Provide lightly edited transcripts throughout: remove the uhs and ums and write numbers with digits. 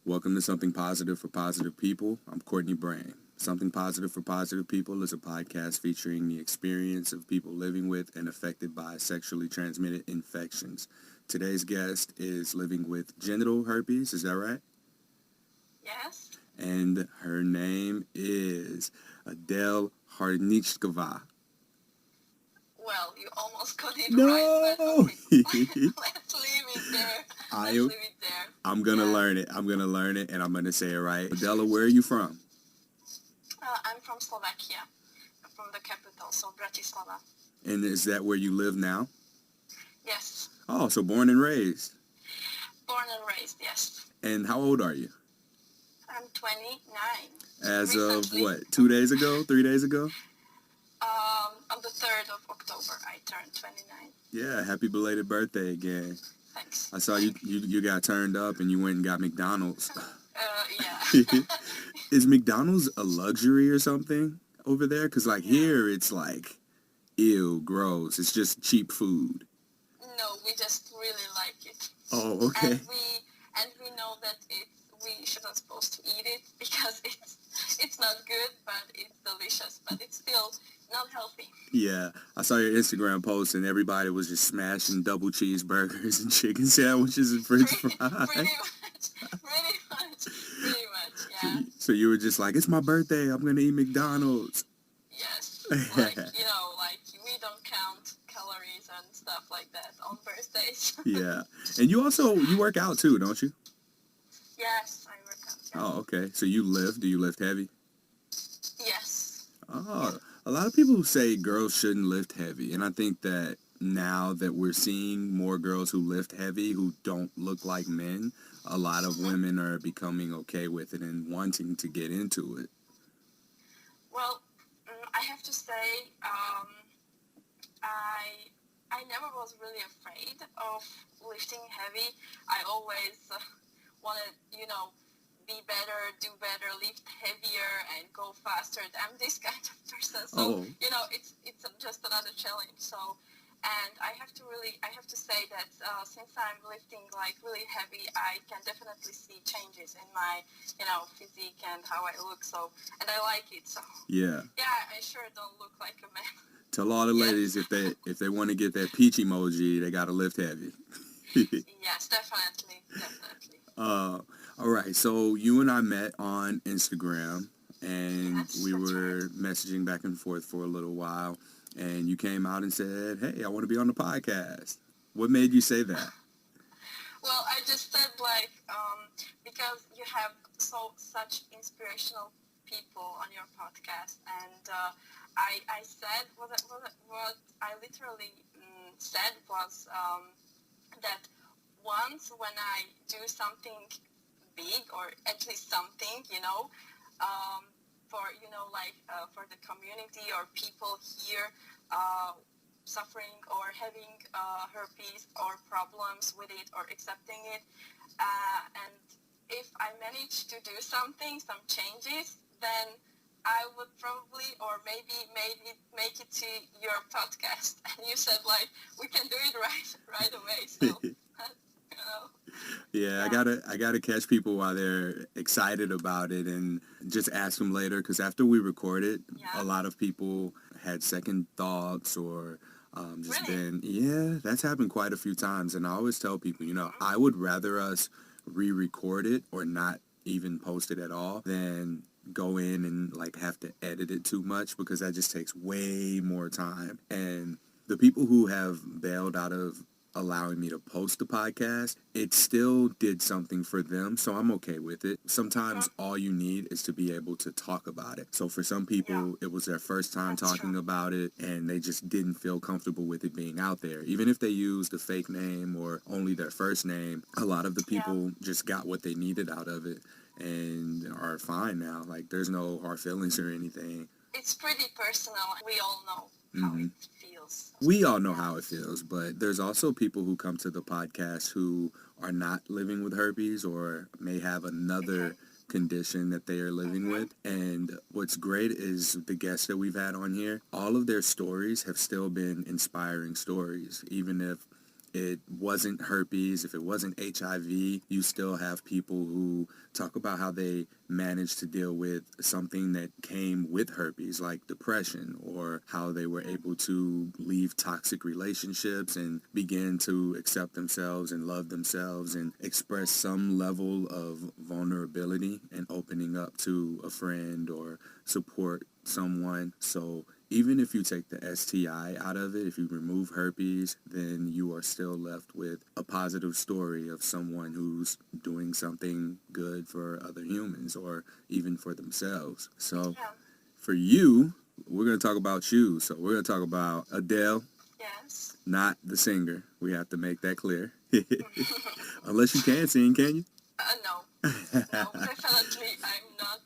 Welcome to Something Positive for Positive People. I'm Courtney Brain. Something Positive for Positive People is a podcast featuring the experience of people living with and affected by sexually transmitted infections. Today's guest is living with genital herpes, is that right? Yes. And her name is Adele Harnichkova. Well, you almost got it No! right, but okay. Let's leave it there. I'm going to learn it. And I'm going to say it right. Adela, where are you from? I'm from Slovakia, from the capital, so Bratislava. And is that where you live now? Yes. Oh, so born and raised. Born and raised, yes. And how old are you? I'm 29. As Recently. of what, 2 days ago, 3 days ago? On the 3rd of October, I turned 29. Yeah, happy belated birthday again. Thanks. I saw you got turned up and you went and got McDonald's. Yeah. Is McDonald's a luxury or something over there? Because, here it's like, ew, gross. It's just cheap food. No, we just really like it. Oh, okay. And we know that we shouldn't supposed to eat it because it's not good, but it's delicious, but it's still not healthy. Yeah, I saw your Instagram post and everybody was just smashing double cheeseburgers and chicken sandwiches and french fries. Pretty much, yeah. So you were just like, it's my birthday, I'm going to eat McDonald's. Yes, like we don't count calories and stuff like that on birthdays. Yeah, and you work out too, don't you? Yes, I work out. Yeah. Oh, okay. So you lift? Do you lift heavy? Yes. Oh, a lot of people say girls shouldn't lift heavy, and I think that now that we're seeing more girls who lift heavy who don't look like men, a lot of women are becoming okay with it and wanting to get into it. Well, I have to say, I never was really afraid of lifting heavy. I always wanted, be better, do better, lift heavier, and go faster. I'm this kind of person, so it's just another challenge. So, and I have to say that since I'm lifting really heavy, I can definitely see changes in my physique and how I look. So, and I like it. So yeah, I sure don't look like a man. Tell all the ladies if they want to get that peach emoji, they gotta lift heavy. Yes, definitely. All right, so you and I met on Instagram, and we were messaging back and forth for a little while, and you came out and said, hey, I want to be on the podcast. What made you say that? Well, I just said, because you have such inspirational people on your podcast, and I said, what I literally said was that once when I do something big, or at least something, for the community or people here suffering or having herpes or problems with it or accepting it, and if I manage to do some changes, then I would probably or maybe make it to your podcast. And you said we can do it right away. So. Yeah, I gotta catch people while they're excited about it and just ask them later, because after we record it, a lot of people had second thoughts or that's happened quite a few times. And I always tell people, I would rather us re-record it or not even post it at all than go in and have to edit it too much, because that just takes way more time. And the people who have bailed out of allowing me to post the podcast, it still did something for them, so I'm okay with it. Sometimes all you need is to be able to talk about it. So for some people, it was their first time talking about it, and they just didn't feel comfortable with it being out there. Even if they used a fake name or only their first name, a lot of the people just got what they needed out of it and are fine now. There's no hard feelings or anything. It's pretty personal. We all know how it feels. We all know how it feels, but there's also people who come to the podcast who are not living with herpes or may have another condition that they are living with. And what's great is the guests that we've had on here, all of their stories have still been inspiring stories, even if it wasn't herpes, if it wasn't HIV, you still have people who talk about how they managed to deal with something that came with herpes, like depression, or how they were able to leave toxic relationships and begin to accept themselves and love themselves and express some level of vulnerability and opening up to a friend or support someone. So even if you take the STI out of it, if you remove herpes, then you are still left with a positive story of someone who's doing something good for other humans or even for themselves. So for you, we're going to talk about you. So we're going to talk about Adele, Yes. not the singer. We have to make that clear. Unless you can sing, can you? No. No, definitely I'm not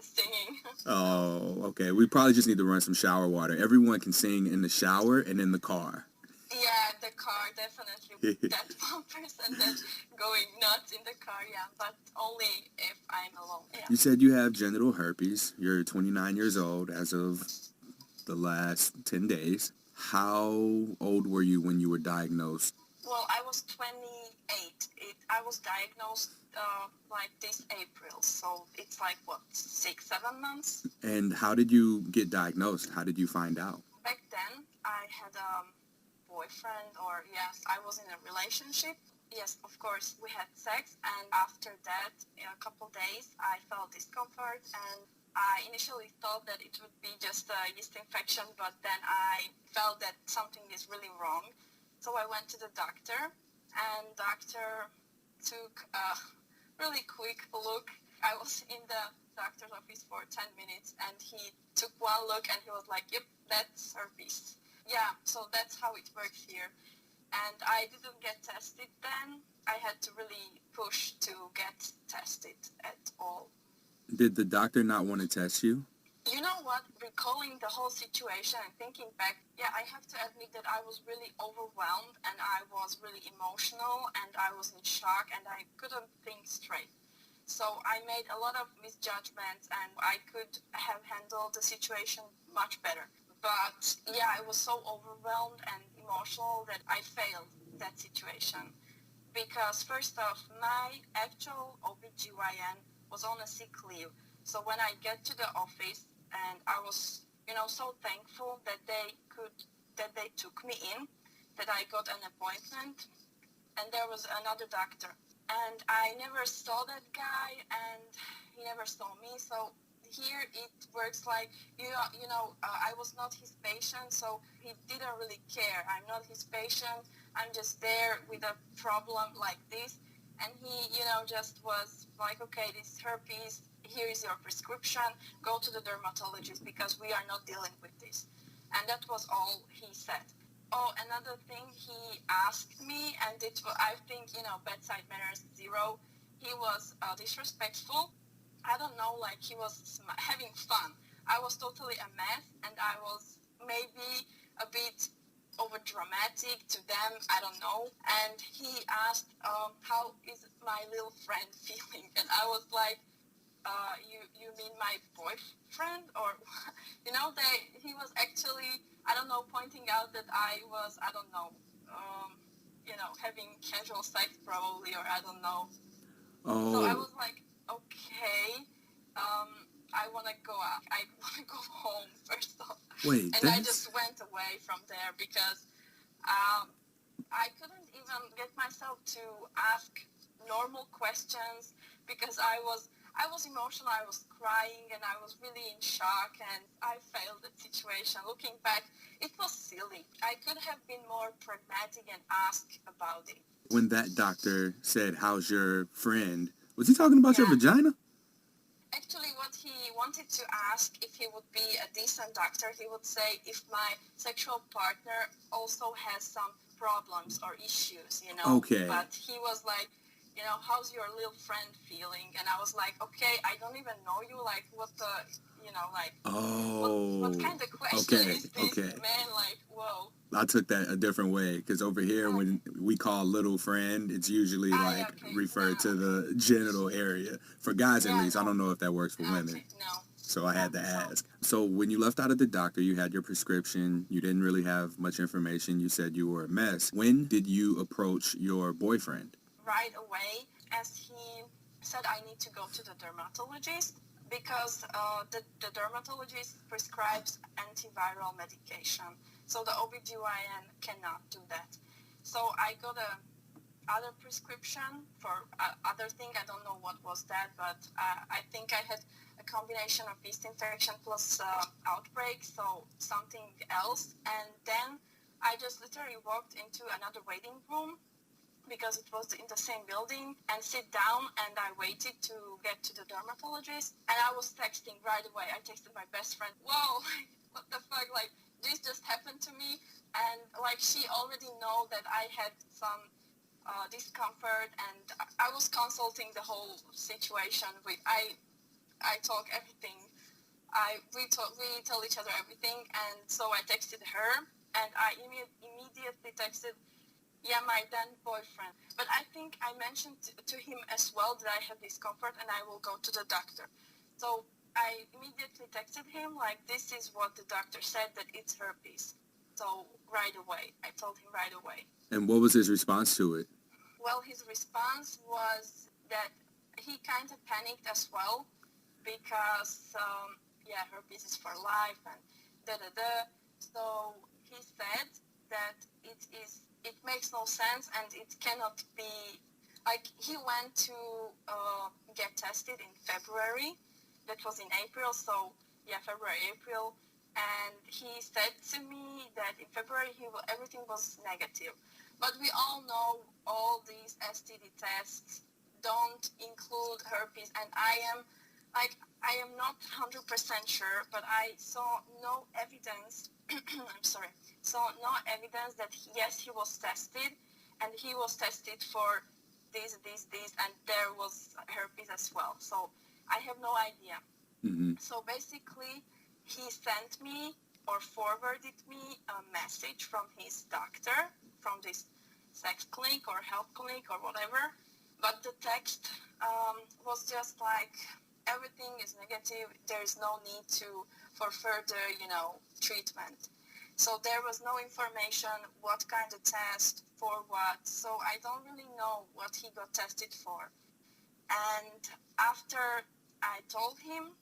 singing. Oh, okay. We probably just need to run some shower water. Everyone can sing in the shower and in the car. Yeah, the car, definitely. That one person that's going nuts in the car, yeah, but only if I'm alone. Yeah. You said you have genital herpes. You're 29 years old as of the last 10 days. How old were you when you were diagnosed? Well, I was 28. I was diagnosed like this April, so it's like, what, 6-7 months? And how did you get diagnosed? How did you find out? Back then, I had a boyfriend, or yes, I was in a relationship. Yes, of course, we had sex, and after that, in a couple days, I felt discomfort, and I initially thought that it would be just a yeast infection, but then I felt that something is really wrong. So I went to the doctor, and doctor took a really quick look. I was in the doctor's office for 10 minutes, and he took one look, and he was like, yep, that's herpes. Yeah, so that's how it works here. And I didn't get tested then. I had to really push to get tested at all. Did the doctor not want to test you? You know what? Recalling the whole situation and thinking back, yeah, I have to admit that I was really overwhelmed and I was really emotional and I was in shock and I couldn't think straight. So I made a lot of misjudgments and I could have handled the situation much better. But yeah, I was so overwhelmed and emotional that I failed that situation. Because first off, my actual OBGYN was on a sick leave. So when I get to the office, and I was, so thankful that they took me in, that I got an appointment, and there was another doctor. And I never saw that guy, and he never saw me. So here it works like, I was not his patient, so he didn't really care. I'm not his patient. I'm just there with a problem like this. And he, just was like, okay, this is herpes. Here is your prescription. Go to the dermatologist because we are not dealing with this. And that was all he said. Oh, another thing he asked me, and I think, bedside manners 0. He was disrespectful. I don't know, like he was having fun. I was totally a mess, and I was maybe a bit over dramatic to them, I don't know. And he asked, how is my little friend feeling? And I was like, you mean my boyfriend? Or, he was actually, I don't know, pointing out that I was, I don't know, having casual sex probably, or I don't know. Oh. So I was like, okay, I want to go out. I want to go home first off. Wait, and I just went away from there because I couldn't even get myself to ask normal questions because I was emotional, I was crying, and I was really in shock, and I failed that situation. Looking back, it was silly. I could have been more pragmatic and asked about it. When that doctor said, how's your friend, was he talking about your vagina? Actually, what he wanted to ask, if he would be a decent doctor, he would say if my sexual partner also has some problems or issues, Okay. But he was like, how's your little friend feeling? And I was like, okay, I don't even know you. Like, what the, like, what kind of question is this, man? Like, whoa. I took that a different way because over here, when we call little friend, it's usually referred to the genital area. For guys, at least. I don't know if that works for women. No. So I had to ask. So when you left out of the doctor, you had your prescription. You didn't really have much information. You said you were a mess. When did you approach your boyfriend? Right away, as he said, I need to go to the dermatologist because the dermatologist prescribes antiviral medication. So the OBGYN cannot do that. So I got a other prescription for other thing. I don't know what was that, but I think I had a combination of yeast infection plus outbreak, so something else. And then I just literally walked into another waiting room because it was in the same building and sit down, and I waited to get to the dermatologist, and I was texting right away. I texted my best friend, whoa, what the fuck, like this just happened to me. And like she already know that I had some discomfort, and I was consulting the whole situation. I talk everything. We tell each other everything, and so I texted her, and I immediately texted, yeah, my then boyfriend. But I think I mentioned to him as well that I have discomfort and I will go to the doctor. So I immediately texted him like, this is what the doctor said, that it's herpes. So right away, I told him right away. And what was his response to it? Well, his response was that he kind of panicked as well because, herpes is for life and da-da-da. So he said that it makes no sense and it cannot be, like he went to get tested in February. That was in April, so February, April. And he said to me that in February everything was negative. But we all know all these STD tests don't include herpes, and I am not 100% sure, but I saw no evidence. I'm sorry, saw no evidence that yes, he was tested, and he was tested for this, and there was herpes as well. So I have no idea. Mm-hmm. So basically, he sent me or forwarded me a message from his doctor, from this sex clinic or health clinic or whatever. But the text was just like, everything is negative. There is no need for further, treatment. So there was no information what kind of test for what. So I don't really know what he got tested for. And after I told him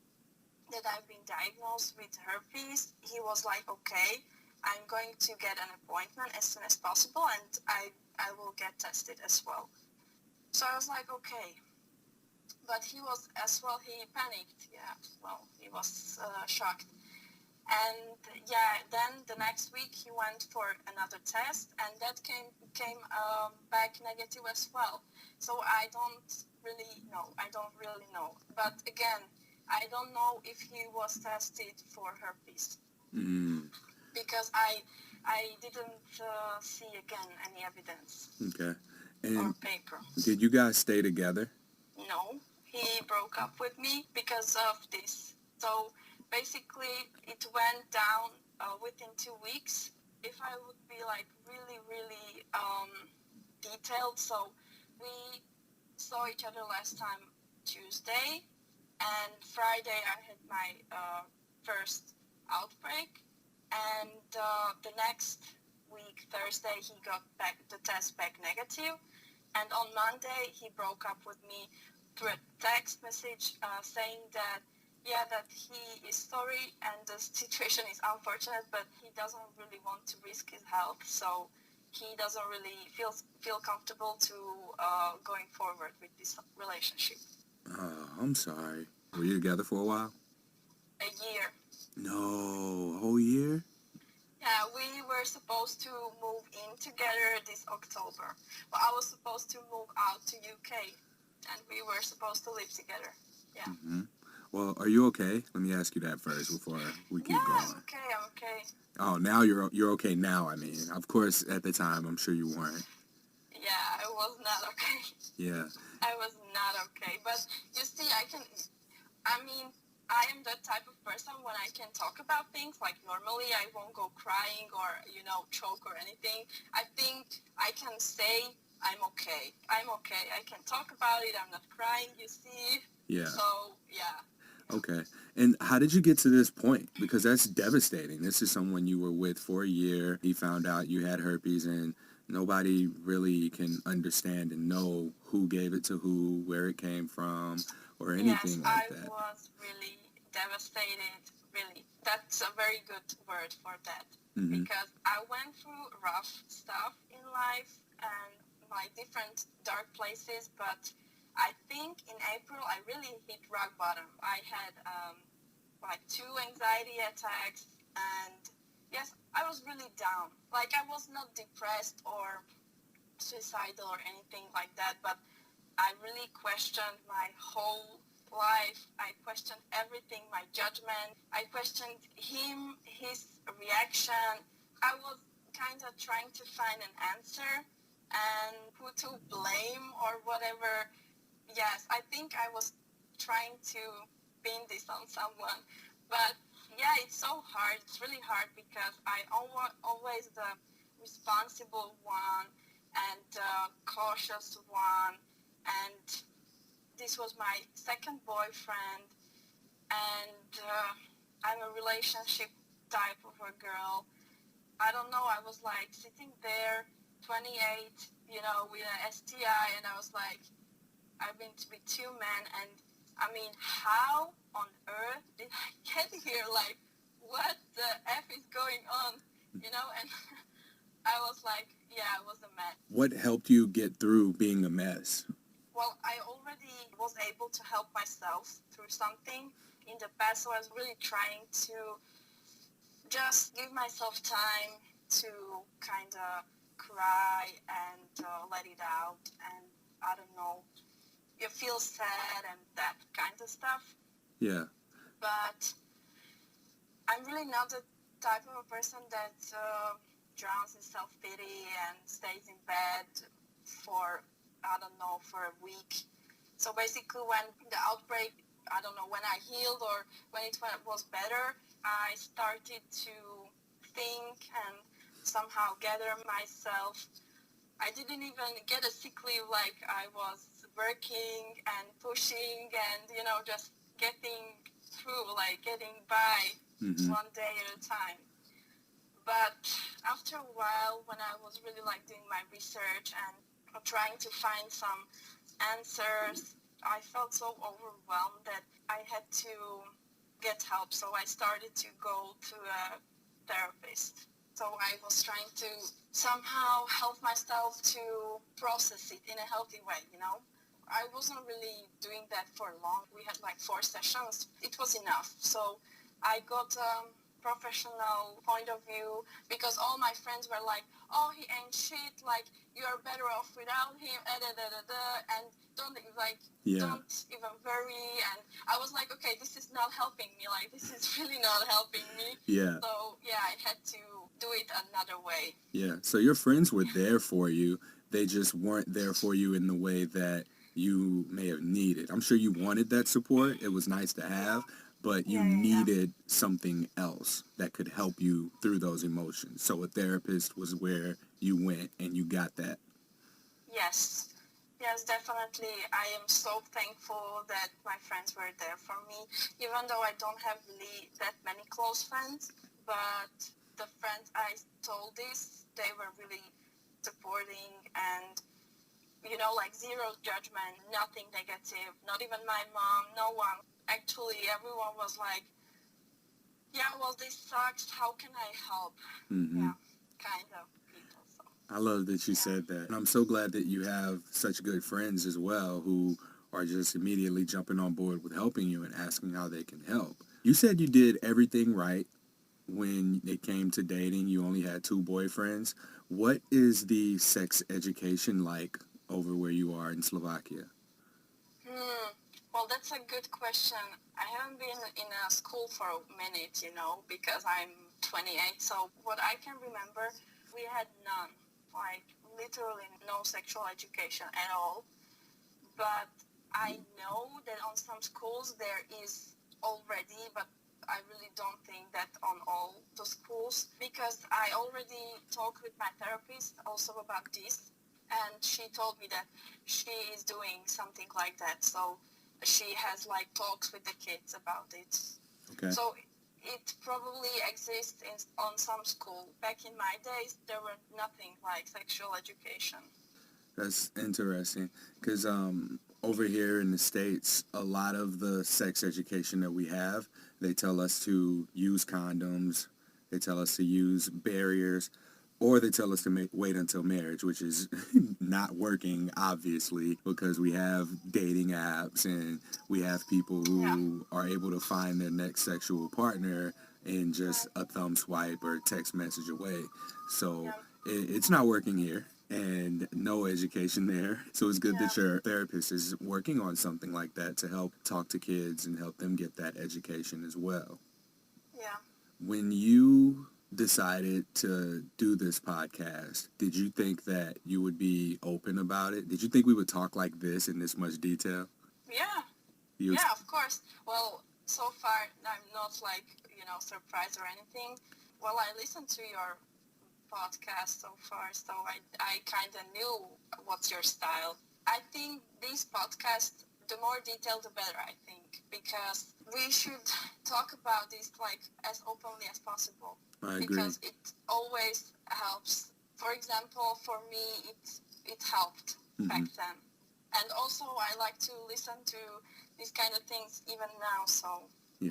that I've been diagnosed with herpes, he was like, okay, I'm going to get an appointment as soon as possible, and I will get tested as well. So I was like, okay. But he was as well, he panicked. He was shocked. And then the next week he went for another test, and that came back negative as well. So I don't really know. But again, I don't know if he was tested for herpes. Because I didn't see again any evidence. Okay. And or paper. Did you guys stay together? No, he broke up with me because of this. So basically, it went down within 2 weeks. If I would be like really, really detailed, so we saw each other last time Tuesday, and Friday I had my first outbreak, and the next week, Thursday, he got the test back negative, and on Monday he broke up with me through a text message saying that he is sorry and the situation is unfortunate, but he doesn't really want to risk his health, so he doesn't really feel comfortable to going forward with this relationship. Oh, I'm sorry. Were you together for a while? A year. No, a whole year? Yeah, we were supposed to move in together this October. Well, I was supposed to move out to UK, and we were supposed to live together. Yeah. Mm-hmm. Well, are you okay? Let me ask you that first before we keep going. I'm okay. Oh, now you're okay now, I mean. Of course, at the time, I'm sure you weren't. Yeah, I was not okay. Yeah. I was not okay. But you see, I am the type of person when I can talk about things, like normally I won't go crying or, choke or anything. I think I can say I'm okay. I'm okay. I can talk about it. I'm not crying, you see. Yeah. So, yeah. Okay. And how did you get to this point? Because that's devastating. This is someone you were with for a year. He found out you had herpes, and nobody really can understand and know who gave it to who, where it came from, or Yes, anything I like that. was really devastated, really. That's a very good word for that. Mm-hmm. Because I went through rough stuff in life and like different dark places, but I think in April I really hit rock bottom. I had like 2 anxiety attacks, and yes, I was really down. Like I was not depressed or suicidal or anything like that, but I really questioned my whole life. I questioned everything, my judgment. I questioned him, his reaction. I was kind of trying to find an answer and who to blame or whatever. Yes, I think I was trying to pin this on someone. But yeah, it's so hard. It's really hard because I always the responsible one and the cautious one. And this was my second boyfriend. And I'm a relationship type of a girl. I don't know. I was like sitting there, 28, with an STI, and I was like, I've been with 2 men, and I mean, how on earth did I get here? Like, what the F is going on? And I was like, yeah, I was a mess. What helped you get through being a mess? Well, I already was able to help myself through something in the past, so I was really trying to just give myself time to kind of cry and let it out, and I don't know, you feel sad and that kind of stuff. Yeah. But I'm really not the type of a person that drowns in self-pity and stays in bed for, I don't know, for a week. So basically when the outbreak, I don't know, when I healed or when it was better, I started to think and somehow gather myself. I didn't even get a sick leave. Like I was working and pushing and, just getting through, like getting by one day at a time. But after a while, when I was really like doing my research and trying to find some answers, I felt so overwhelmed that I had to get help. So I started to go to a therapist. So I was trying to somehow help myself to process it in a healthy way, I wasn't really doing that for long. We had like 4 sessions. It was enough. So I got professional point of view because all my friends were like, oh, he ain't shit, like you're better off without him, and don't even worry. And I was like, okay, this is not helping me, like this is really not helping me. Yeah. So yeah, I had to do it another way. Yeah. So your friends were there for you. They just weren't there for you in the way that you may have needed. I'm sure you wanted that support. It was nice to have, but you needed something else that could help you through those emotions. So a therapist was where you went and you got that. Yes. Yes, definitely. I am so thankful that my friends were there for me, even though I don't have really that many close friends. But the friends I told this, they were really supporting and, like zero judgment, nothing negative, not even my mom, no one. Actually, everyone was like, yeah, well, this sucks. How can I help? Mm-hmm. Yeah, kind of people. So. I love that you said that. And I'm so glad that you have such good friends as well who are just immediately jumping on board with helping you and asking how they can help. You said you did everything right when it came to dating. You only had 2 boyfriends. What is the sex education like over where you are in Slovakia? Well, that's a good question. I haven't been in a school for a minute, because I'm 28. So what I can remember, we had none, like literally no sexual education at all. But I know that on some schools there is already, but I really don't think that on all the schools, because I already talked with my therapist also about this, and she told me that she is doing something like that. So she has like talks with the kids about it. Okay. So it probably exists on some school. Back in my days, there were nothing like sexual education. That's interesting because over here in the States, a lot of the sex education that we have, they tell us to use condoms, they tell us to use barriers, or they tell us to wait until marriage, which is not working, obviously, because we have dating apps and we have people who are able to find their next sexual partner in just a thumb swipe or text message away. So it's not working here and no education there. So it's good that your therapist is working on something like that to help talk to kids and help them get that education as well. Yeah. When you decided to do this podcast, did you think that you would be open about it? Did you think we would talk like this in this much detail? Yeah. Yeah, of course. Well, so far I'm not like, surprised or anything. Well, I listened to your podcast so far, so I kind of knew what's your style. I think these podcasts, the more detailed, the better, I think, because we should talk about this like as openly as possible. I agree. Because it always helps. For example, for me, it helped back then. And also, I like to listen to these kind of things even now, so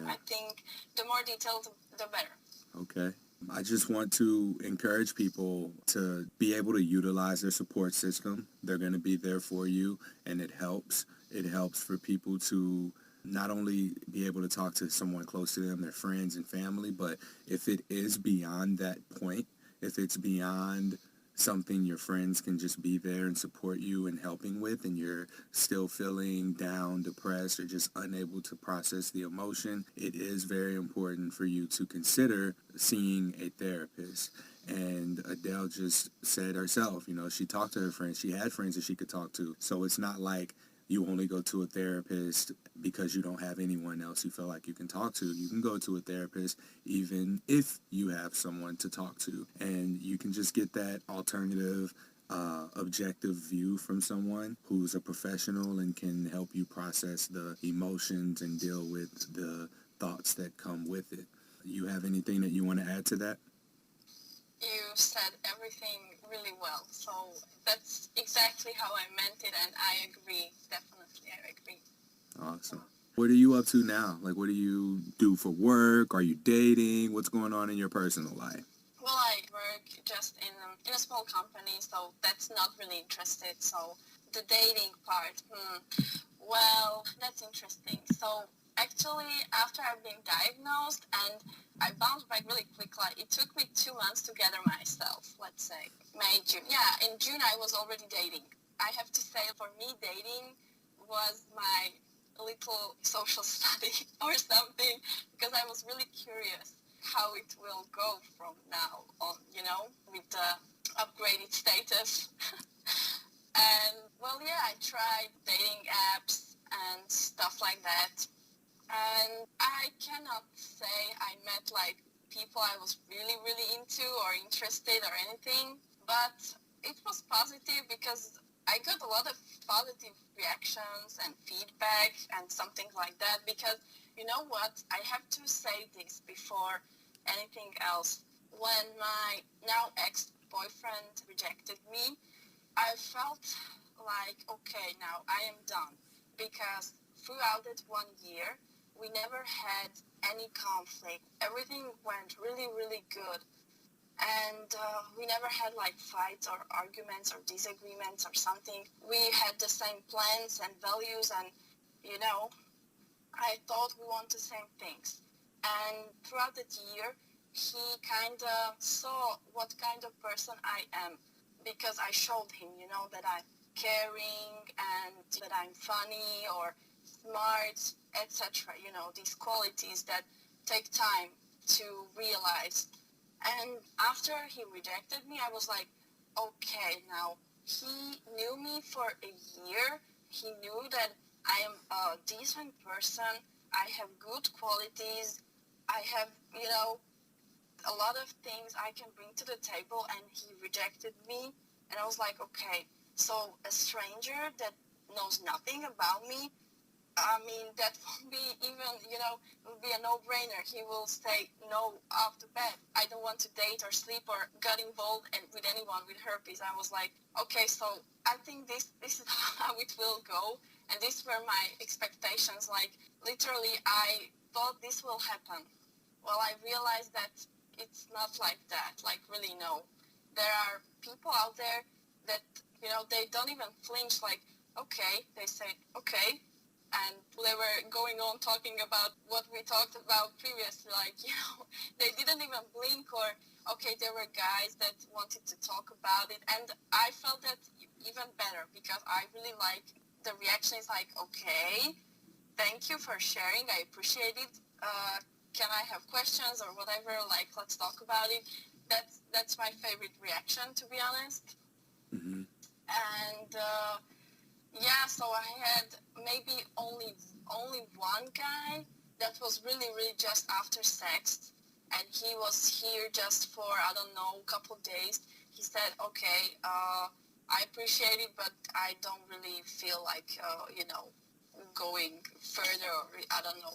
I think the more detailed, the better. Okay. I just want to encourage people to be able to utilize their support system. They're going to be there for you, and it helps. It helps for people to not only be able to talk to someone close to them, their friends and family, but if it is beyond that point, if it's beyond something your friends can just be there and support you in helping with, and you're still feeling down, depressed, or just unable to process the emotion, it is very important for you to consider seeing a therapist. And Adele just said herself, she talked to her friends. She had friends that she could talk to. So it's not like you only go to a therapist because you don't have anyone else you feel like you can talk to. You can go to a therapist even if you have someone to talk to. And you can just get that alternative, objective view from someone who's a professional and can help you process the emotions and deal with the thoughts that come with it. You have anything that you want to add to that? You said everything really well. So that's exactly how I meant it, and I agree. Definitely, I agree. Awesome. What are you up to now? Like, what do you do for work? Are you dating? What's going on in your personal life? Well, I work just in a small company, so that's not really interested. So the dating part, well, that's interesting. So actually, after I've been diagnosed and I bounced back really quickly, it took me 2 months to gather myself, let's say. May, June. Yeah, in June I was already dating. I have to say, for me, dating was my little social study or something, because I was really curious how it will go from now on, with the upgraded status. And, well, yeah, I tried dating apps and stuff like that. And I cannot say I met, like, people I was really, really into or interested or anything. But it was positive because I got a lot of positive reactions and feedback and something like that. Because, you know what, I have to say this before anything else. When my now ex-boyfriend rejected me, I felt like, okay, now I am done. Because throughout that 1 year, we never had any conflict. Everything went really, really good. And we never had like fights or arguments or disagreements or something. We had the same plans and values, and, I thought we want the same things. And throughout that year, he kind of saw what kind of person I am, because I showed him, that I'm caring and that I'm funny or smart, etc. These qualities that take time to realize. And after he rejected me, I was like, okay, now he knew me for a year. He knew that I am a decent person. I have good qualities. I have, a lot of things I can bring to the table, and he rejected me. And I was like, okay, so a stranger that knows nothing about me I mean, that won't be even, it will be a no-brainer. He will say no off the bat. I don't want to date or sleep or get involved with anyone with herpes. I was like, okay, so I think this is how it will go. And these were my expectations. Like, literally, I thought this will happen. Well, I realized that it's not like that. Like, really, no. There are people out there that, they don't even flinch. Like, okay, they say, okay, and they were going on talking about what we talked about previously. Like, they didn't even blink. Or, okay, there were guys that wanted to talk about it, and I felt that even better, because I really like the reaction. Is like, okay, thank you for sharing, I appreciate it, can I have questions or whatever, like, let's talk about it. That's my favorite reaction, to be honest. Mm-hmm. And yeah, so I had maybe only one guy that was really, really just after sex, and he was here just for, I don't know, a couple days. He said, okay, I appreciate it, but I don't really feel like, going further, or I don't know.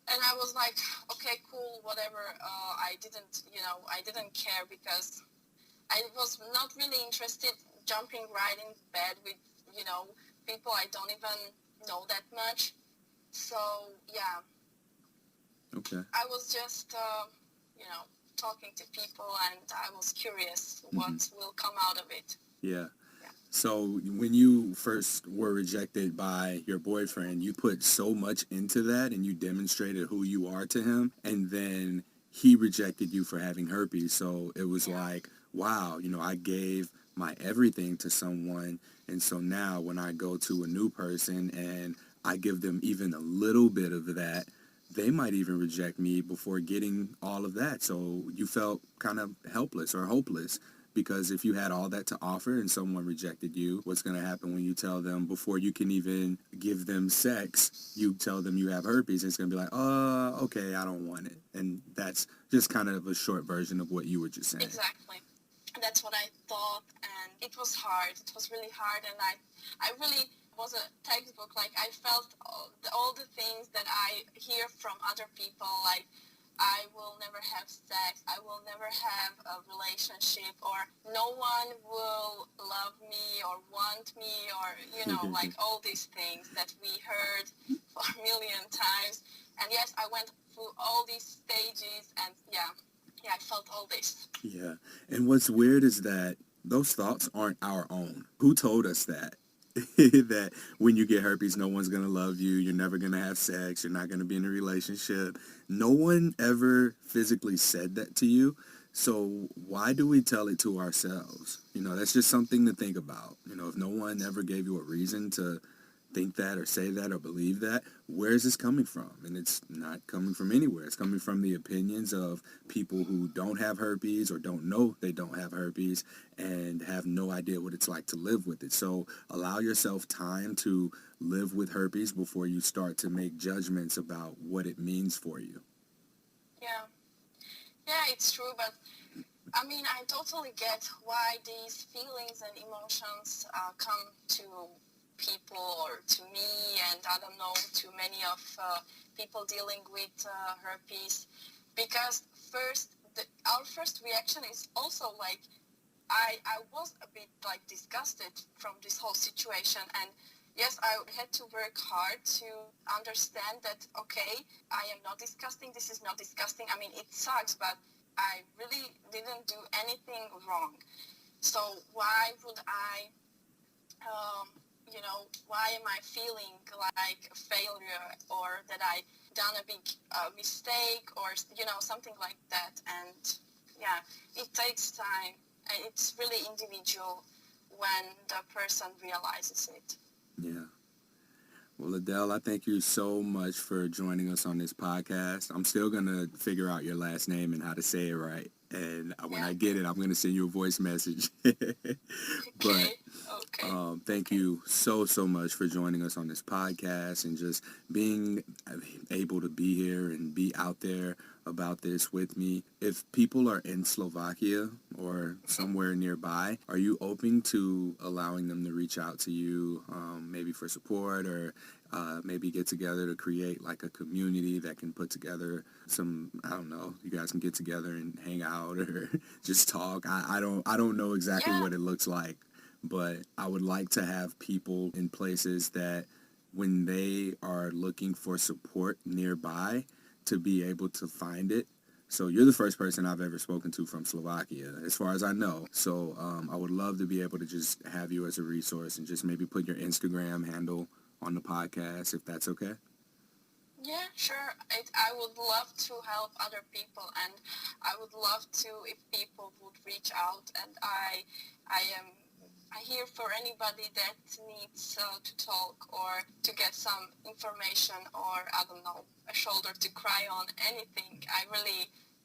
And I was like, okay, cool, whatever. I didn't care, because I was not really interested jumping right in bed with, people I don't even know that much. So, yeah. Okay. I was just, talking to people, and I was curious what will come out of it. Yeah. So when you first were rejected by your boyfriend, you put so much into that and you demonstrated who you are to him, and then he rejected you for having herpes. So it was like, wow, I gave my everything to someone, and so now when I go to a new person and I give them even a little bit of that, they might even reject me before getting all of that. So you felt kind of helpless or hopeless. Because if you had all that to offer and someone rejected you, what's going to happen when you tell them, before you can even give them sex, you tell them you have herpes, it's going to be like, oh, okay, I don't want it. And that's just kind of a short version of what you were just saying. Exactly. That's what I thought, and it was hard. It was really hard, and I really was a textbook. Like, I felt all the things that I hear from other people, like, I will never have sex, I will never have a relationship, or no one will love me or want me, or, like all these things that we heard for a million times. And yes, I went through all these stages, and yeah, I felt all this. Yeah. And what's weird is that those thoughts aren't our own. Who told us that? That when you get herpes, no one's going to love you, you're never going to have sex, you're not going to be in a relationship. No one ever physically said that to you. So why do we tell it to ourselves? That's just something to think about. If no one ever gave you a reason to think that or say that or believe that, where is this coming from? And it's not coming from anywhere. It's coming from the opinions of people who don't have herpes or don't know they don't have herpes and have no idea what it's like to live with it. So allow yourself time to live with herpes before you start to make judgments about what it means for you. Yeah, it's true, but I mean, I totally get why these feelings and emotions come to people or to me, and I don't know, to many of people dealing with herpes, because our first reaction is also like, I was a bit like disgusted from this whole situation, and yes, I had to work hard to understand that, okay, I am not disgusting, this is not disgusting. I mean, it sucks, but I really didn't do anything wrong. So why would I, why am I feeling like a failure, or that I done a big mistake, or, something like that? And yeah, it takes time, and it's really individual when the person realizes it. Yeah. Well, Adele, I thank you so much for joining us on this podcast. I'm still going to figure out your last name and how to say it right. And when I get it, I'm going to send you a voice message. But thank you so much for joining us on this podcast and just being able to be here and be out there about this with me. If people are in Slovakia or somewhere nearby, are you open to allowing them to reach out to you, maybe for support or maybe get together to create like a community that can put together some, I don't know, you guys can get together and hang out or just talk. I don't know exactly Yeah. what it looks like, but I would like to have people in places that when they are looking for support nearby to be able to find it. So you're the first person I've ever spoken to from Slovakia, as far as I know. So I would love to be able to just have you as a resource and just maybe put your Instagram handle on the podcast, if that's okay. Yeah, sure. I would love to help other people, and I would love to if people would reach out. And I am here for anybody that needs to talk or to get some information, or I don't know, a shoulder to cry on, anything.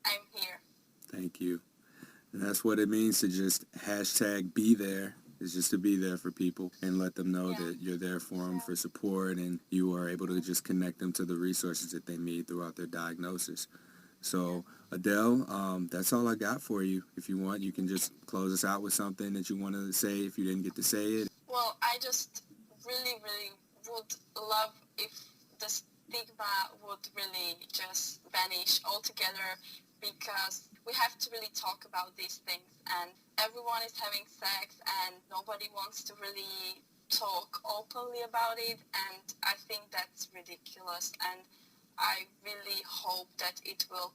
I'm here. Thank you. And that's what it means to just hashtag be there, is just to be there for people and let them know that you're there for them for support, and you are able to just connect them to the resources that they need throughout their diagnosis. So Adele, that's all I got for you. If you want, you can just close us out with something that you want to say if you didn't get to say it. Well, I just really, really would love if the stigma would really just vanish altogether, because we have to really talk about these things, and everyone is having sex and nobody wants to really talk openly about it, and I think that's ridiculous, and I really hope that it will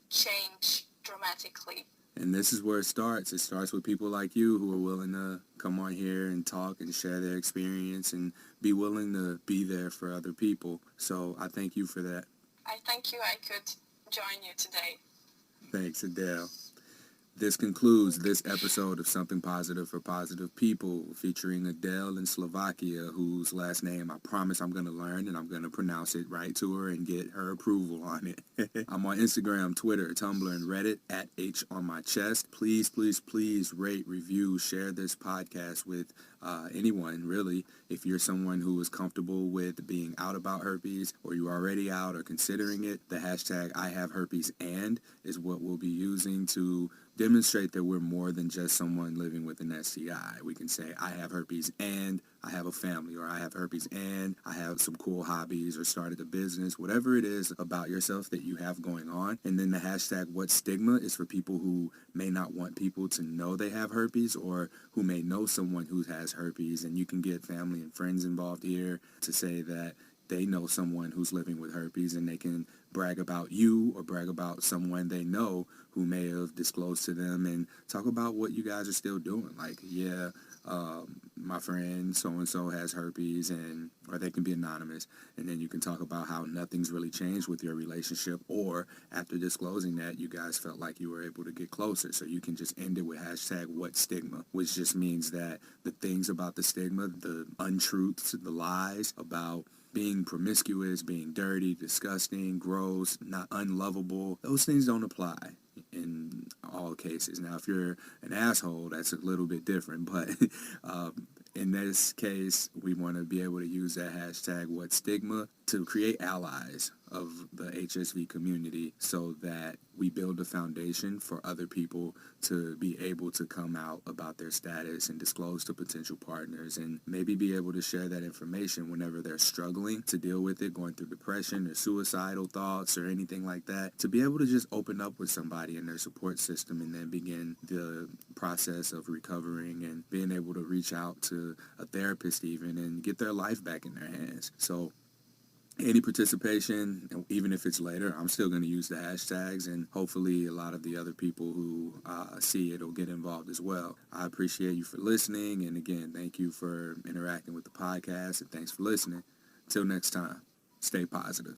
change dramatically. And this is where it starts. It starts with people like you who are willing to come on here and talk and share their experience and be willing to be there for other people. So I thank you for that. I thank you I could join you today. Thanks, Adele. This concludes this episode of Something Positive for Positive People, featuring Adele in Slovakia, whose last name I promise I'm going to learn, and I'm going to pronounce it right to her and get her approval on it. I'm on Instagram, Twitter, Tumblr, and Reddit at H on my chest. Please, please, please rate, review, share this podcast with anyone, really. If you're someone who is comfortable with being out about herpes, or you're already out or considering it, the hashtag I have herpes and is what we'll be using to demonstrate that we're more than just someone living with an STI. We can say, I have herpes and I have a family, or I have herpes and I have some cool hobbies or started a business, whatever it is about yourself that you have going on. And then the hashtag what stigma is for people who may not want people to know they have herpes, or who may know someone who has herpes, and you can get family and friends involved here to say that they know someone who's living with herpes, and they can brag about you or brag about someone they know who may have disclosed to them, and talk about what you guys are still doing. Like, my friend so-and-so has herpes, and or they can be anonymous, and then you can talk about how nothing's really changed with your relationship, or after disclosing that, you guys felt like you were able to get closer. So you can just end it with hashtag what stigma, which just means that the things about the stigma, the untruths, the lies about being promiscuous, being dirty, disgusting, gross, not unlovable, those things don't apply in all cases. Now, if you're an asshole, that's a little bit different, but in this case, we want to be able to use that hashtag what stigma to create allies of the HSV community, so that we build a foundation for other people to be able to come out about their status and disclose to potential partners, and maybe be able to share that information whenever they're struggling to deal with it, going through depression or suicidal thoughts or anything like that, to be able to just open up with somebody in their support system, and then begin the process of recovering and being able to reach out to a therapist even and get their life back in their hands. So any participation, even if it's later, I'm still going to use the hashtags, and hopefully a lot of the other people who see it will get involved as well. I appreciate you for listening, and again, thank you for interacting with the podcast, and thanks for listening. Till next time, stay positive.